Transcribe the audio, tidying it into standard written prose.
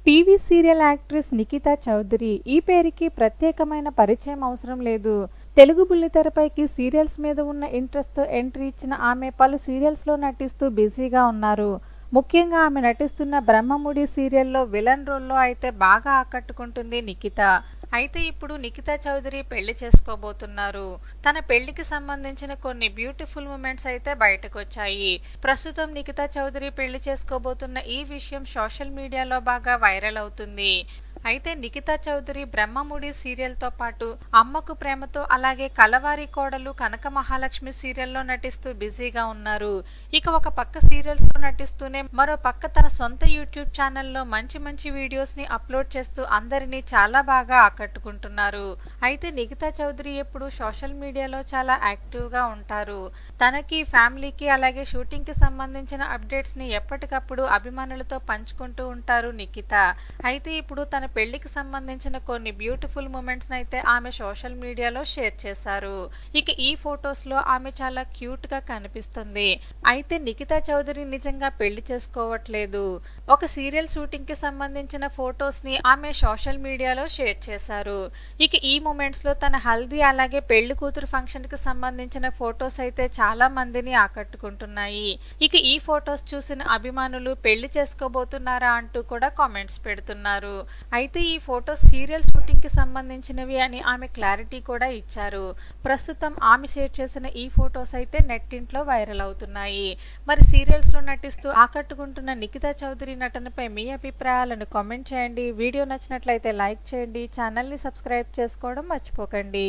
TV serial actress Nikhita Chaudhary. ఈ పేరుకి ప్రత్యేకమైన పరిచయం అవసరం లేదు. తెలుగు బుల్లితెరపైకి సీరియల్స్ మీద ఉన్న ఇంట్రెస్ట్తో ఎంట్రీ ఇచ్చిన ఆమె పలు సీరియల్స్లో నటిస్తూ బిజీగా ఉన్నారు. ముఖ్యంగా ఆమె నటిస్తున్న బ్రహ్మముడి సీరియల్లో విలన్ రోల్లో అయితే బాగా ఆకట్టుకుంటుంది నిఖిత. అయితే ఇప్పుడు నిఖితా చౌదరి పెళ్లి చేసుకోబోతున్నారు. తన పెళ్లికి సంబంధించిన కొన్ని బ్యూటిఫుల్ మూమెంట్స్ అయితే బయటకు వచ్చాయి. ప్రస్తుతం నిఖితా చౌదరి పెళ్లి చేసుకోబోతున్న ఈ విషయం సోషల్ మీడియాలో బాగా వైరల్ అవుతుంది. అయితే నిఖితా చౌదరి బ్రహ్మముడి సీరియల్తో పాటు అమ్మకు ప్రేమతో అలాగే కలవారి కోడలు కనక మహాలక్ష్మి సీరియల్లో నటిస్తూ బిజీగా ఉన్నారు. ఇక ఒక పక్క సీరియల్స్ లో నటిస్తూనే మరో పక్క తన సొంత యూట్యూబ్ ఛానల్లో మంచి మంచి వీడియోస్ ని అప్లోడ్ చేస్తూ అందరినీ చాలా బాగా ఆకట్టుకుంటున్నారు. అయితే నిఖితా చౌదరి ఎప్పుడు సోషల్ మీడియాలో చాలా యాక్టివ్ గా ఉంటారు. తనకి ఫ్యామిలీకి అలాగే షూటింగ్ కి సంబంధించిన అప్డేట్స్ ని ఎప్పటికప్పుడు అభిమానులతో పంచుకుంటూ ఉంటారు నిఖిత. అయితే ఇప్పుడు తన పెళ్లికి సంబంధించిన కొన్ని బ్యూటిఫుల్ మూమెంట్స్ అయితే ఆమె సోషల్ మీడియాలో షేర్ చేశారు. ఇక ఈ ఫొటోస్ లో ఆమె చాలా క్యూట్ గా కనిపిస్తుంది. అయితే నిఖితా చౌదరి నిజంగా పెళ్లి చేసుకోవట్లేదు. ఒక సీరియల్ షూటింగ్ కి సంబంధించిన ఫొటోస్ ని ఆమె సోషల్ మీడియాలో షేర్ చేశారు. ఇక ఈ మూమెంట్స్ లో తన హల్దీ అలాగే పెళ్లి కూతురు ఫంక్షన్ కి సంబంధించిన ఫొటోస్ అయితే చాలా మందిని ఆకట్టుకుంటున్నాయి. ఇక ఈ ఫొటోస్ చూసిన అభిమానులు పెళ్లి చేసుకోబోతున్నారా అంటూ కూడా కామెంట్స్ పెడుతున్నారు. అయితే ఈ ఫొటోస్ సీరియల్ షూటింగ్ కి సంబంధించినవి అని ఆమె క్లారిటీ కూడా ఇచ్చారు. ప్రస్తుతం ఆమె షేర్ చేసిన ఈ ఫొటోస్ అయితే నెట్టింట్లో వైరల్ అవుతున్నాయి. మరి సీరియల్స్ లో నటిస్తూ ఆకట్టుకుంటున్న నిఖితా చౌదరి నటనపై మీ అభిప్రాయాలను కామెంట్ చేయండి. వీడియో నచ్చినట్లయితే లైక్ చేయండి. ఛానల్ ని సబ్స్క్రైబ్ చేసుకోవడం మర్చిపోకండి.